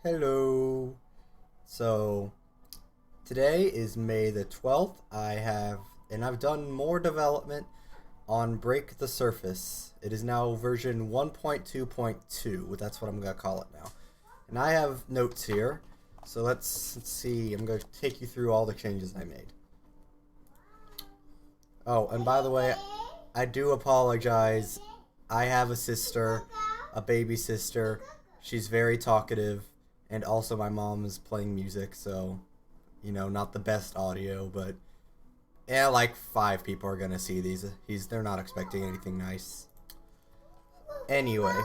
Hello. So today is May the 12th. I've done more development on Break the Surface. It is now version 1.2.2. That's what I'm gonna call it now. And I have notes here. So let's see. I'm gonna take you through all the changes I made. Oh, and by the way, I do apologize. I have a sister, a baby sister. She's very talkative, and also my mom is playing music, so not the best audio, but yeah, like 5 people are gonna see these. They're not expecting anything nice. Anyway,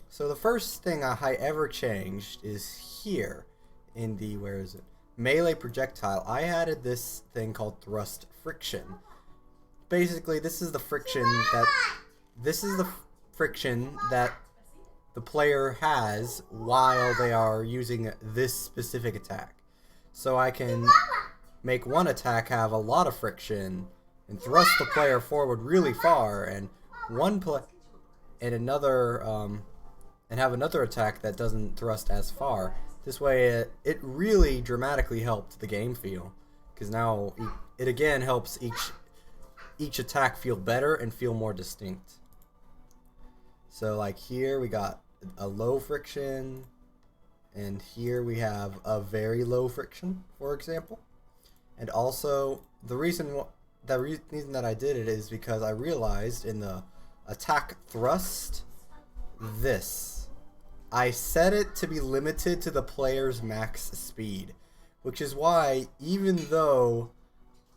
so the first thing I ever changed is here in the where is it? Melee projectile. I added this thing called thrust friction. Basically, this is the friction that the player has while they are using this specific attack. So I can make one attack have a lot of friction and thrust the player forward really far, and and another and have another attack that doesn't thrust as far. This way, it really dramatically helped the game feel, because now it again helps each attack feel better and feel more distinct. So like here we got a low friction, and here we have a very low friction, for example. And also the reason that I did it is because I realized in the attack thrust, I set it to be limited to the player's max speed, which is why even though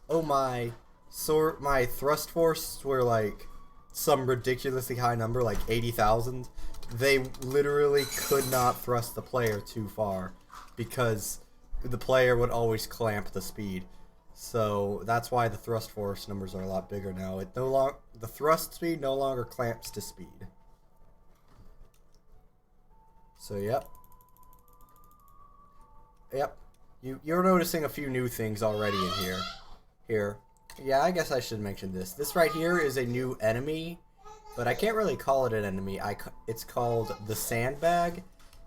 my thrust force were like some ridiculously high number, like 80,000, they literally could not thrust the player too far because the player would always clamp the speed. So that's why the thrust force numbers are a lot bigger now. The thrust speed no longer clamps to speed. So yep. You're noticing a few new things already in here. Yeah, I guess I should mention this. This right here is a new enemy, but I can't really call it an enemy. It's called the Sandbag,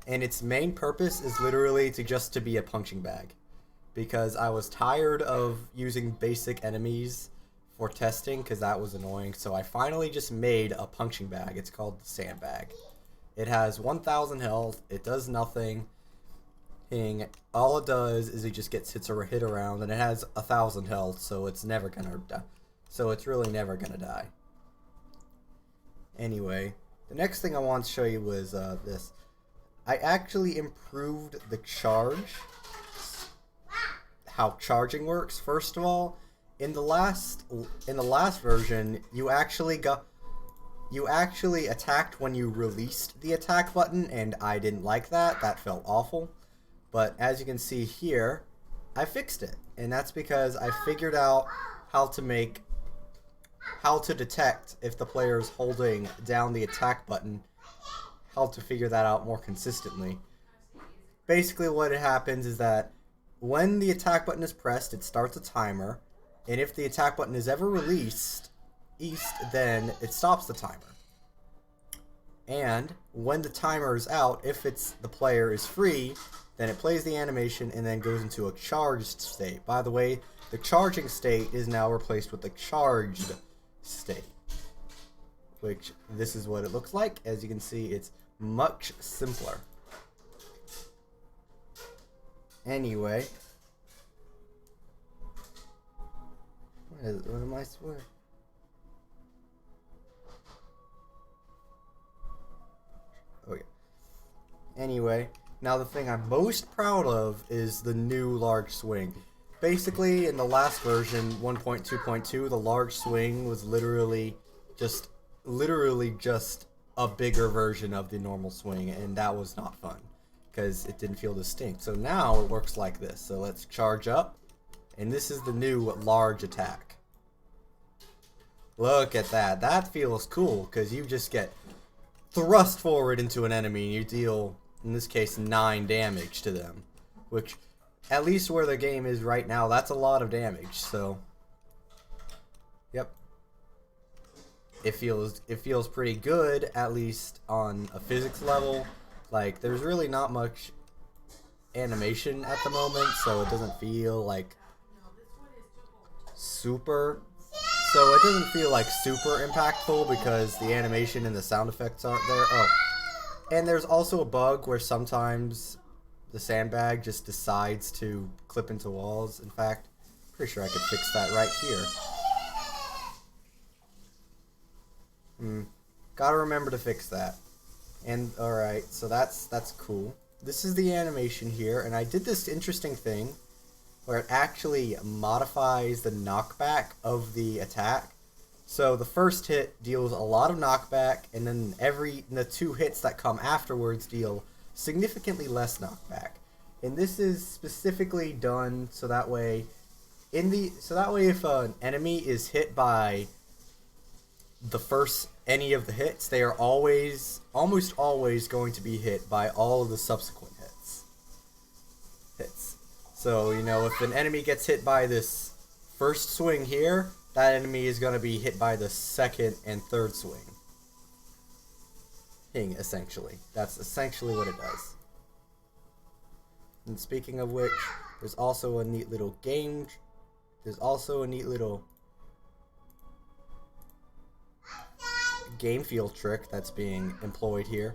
and its main purpose is literally to be a punching bag. Because I was tired of using basic enemies for testing, because that was annoying, so I finally just made a punching bag. It's called the Sandbag. It has 1,000 health, it does nothing. All it does is it just gets hit around, and it has 1,000 health, so it's never gonna die. So it's really never gonna die. Anyway, the next thing I want to show you was this. I actually improved the how charging works. First of all, in the last version, you actually attacked when you released the attack button, and I didn't like that. That felt awful. But as you can see here, I fixed it. And that's because I figured out how to detect if the player is holding down the attack button, how to figure that out more consistently. Basically what happens is that when the attack button is pressed, it starts a timer, and if the attack button is ever released, then it stops the timer. And when the timer is out, if the player is free, then it plays the animation and then goes into a charged state. By the way, the charging state is now replaced with the charged state, which this is what it looks like. As you can see, it's much simpler. Anyway, what am I swearing? Oh yeah. Anyway, now the thing I'm most proud of is the new large swing. Basically, in the last version, 1.2.2, the large swing was literally just a bigger version of the normal swing, and that was not fun because it didn't feel distinct. So now it works like this. So let's charge up, and this is the new large attack. Look at that. That feels cool because you just get thrust forward into an enemy and you deal, in this case, 9 damage to them, which, at least where the game is right now, that's a lot of damage. So yep, it feels pretty good, at least on a physics level. Like, there's really not much animation at the moment, so it doesn't feel like super. So it doesn't feel like super impactful because the animation and the sound effects aren't there. Oh, and there's also a bug where sometimes the sandbag just decides to clip into walls. In fact, pretty sure I could fix that right here. Gotta remember to fix that. And alright, so that's cool. This is the animation here, and I did this interesting thing where it actually modifies the knockback of the attack. So the first hit deals a lot of knockback, and then the 2 hits that come afterwards deal significantly less knockback. And this is specifically done so that way if an enemy is hit by the first any of the hits, they are almost always going to be hit by all of the subsequent hits. So, you know, if an enemy gets hit by this first swing here, that enemy is going to be hit by the second and third swing. Essentially. That's essentially what it does. And speaking of which, there's also a neat little game. There's also a neat little game feel trick that's being employed here.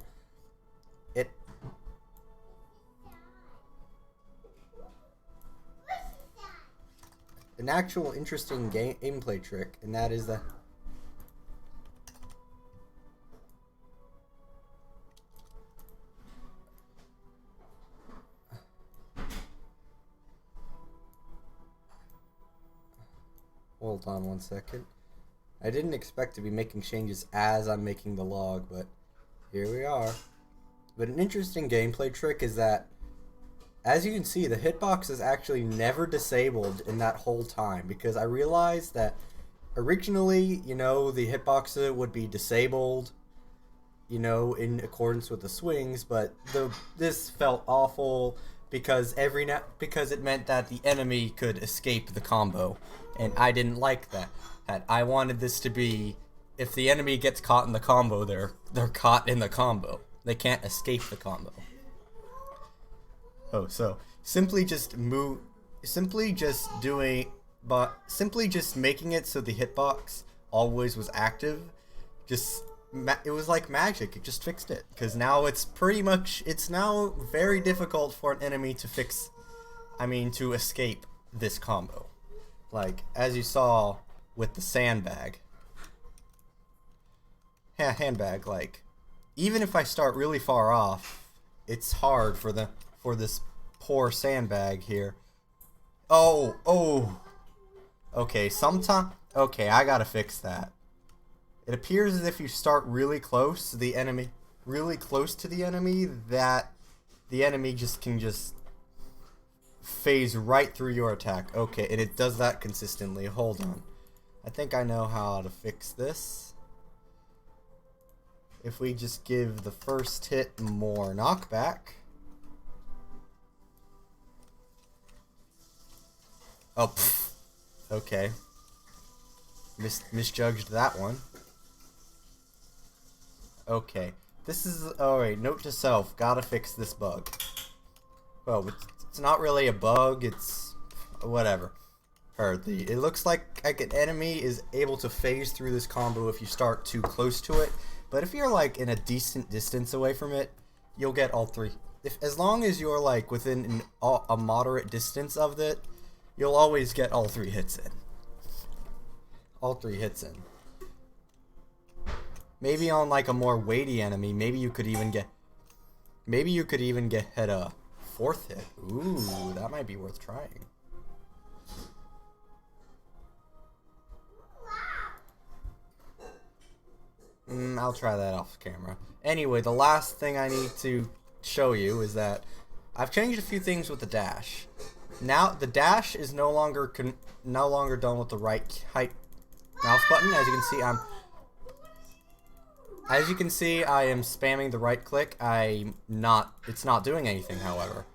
An actual interesting gameplay trick, and that is the hold on one second. I didn't expect to be making changes as I'm making the log, but here we are. But an interesting gameplay trick is that, as you can see, the hitbox is actually never disabled in that whole time, because I realized that originally, you know, the hitbox would be disabled, you know, in accordance with the swings, but this felt awful because because it meant that the enemy could escape the combo, and I didn't like that. I wanted this to be, if the enemy gets caught in the combo, they're caught in the combo. They can't escape the combo. Oh, so simply just making it so the hitbox always was active, it was like magic. It just fixed it, because now it's now very difficult for an enemy to escape this combo. Like, as you saw with the sandbag. Handbag, like, even if I start really far off, it's hard for this poor sandbag here. Oh. Okay, I gotta fix that. It appears as if you start really close to the enemy, that the enemy can phase right through your attack. Okay, and it does that consistently. Hold on. I think I know how to fix this. If we just give the first hit more knockback. Oh, pfft. Okay. Misjudged that one. Okay. This is... Alright, note to self. Gotta fix this bug. Well, it's not really a bug. It's... whatever. It looks like an enemy is able to phase through this combo if you start too close to it. But if you're like in a decent distance away from it, you'll get all 3. As long as you're like within a moderate distance of it, you'll always get all 3 hits in. Maybe on like a more weighty enemy, maybe you could even get hit a 4th hit. Ooh, that might be worth trying. I'll try that off camera. Anyway, the last thing I need to show you is that I've changed a few things with the dash. Now the dash is no longer done with the right height mouse button. As you can see, I am spamming the right click. It's not doing anything, however.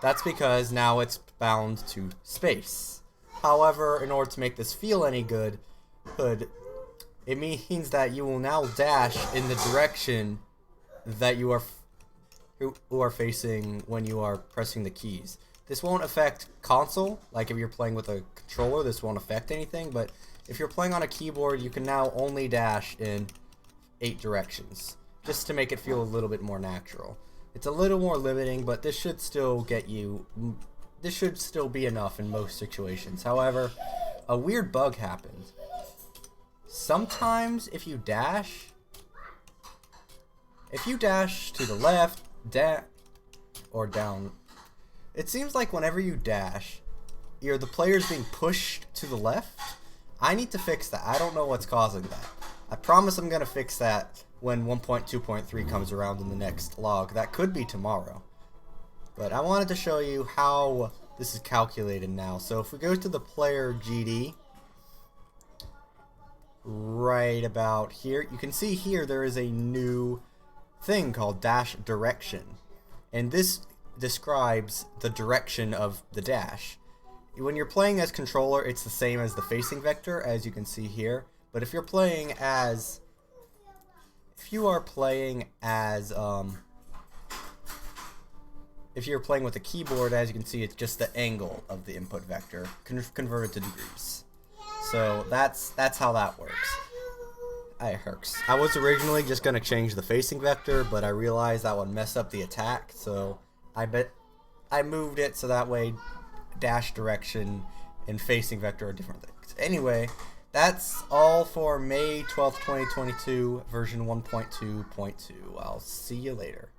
That's because now it's bound to space. However, in order to make this feel any good, it means that you will now dash in the direction that you are who are facing when you are pressing the keys. This won't affect console, like if you're playing with a controller, this won't affect anything, but if you're playing on a keyboard, you can now only dash in 8 directions, just to make it feel a little bit more natural. It's a little more limiting, but this should still be enough in most situations. However, a weird bug happened. Sometimes if you dash to the left, or down, it seems like whenever you dash, the player's being pushed to the left. I need to fix that. I don't know what's causing that. I promise I'm gonna fix that when 1.2.3 comes around in the next log. That could be tomorrow. But I wanted to show you how this is calculated now. So if we go to the player GD, right about here, you can see here there is a new thing called dash direction. And this describes the direction of the dash. When you're playing as controller, it's the same as the facing vector, as you can see here. But if you're playing with a keyboard, as you can see, it's just the angle of the input vector converted to degrees. So that's how that works. It hurts. I was originally just gonna change the facing vector, but I realized that would mess up the attack, so I moved it so that way dash direction and facing vector are different things. Anyway, that's all for May 12th, 2022, version 1.2.2. I'll see you later.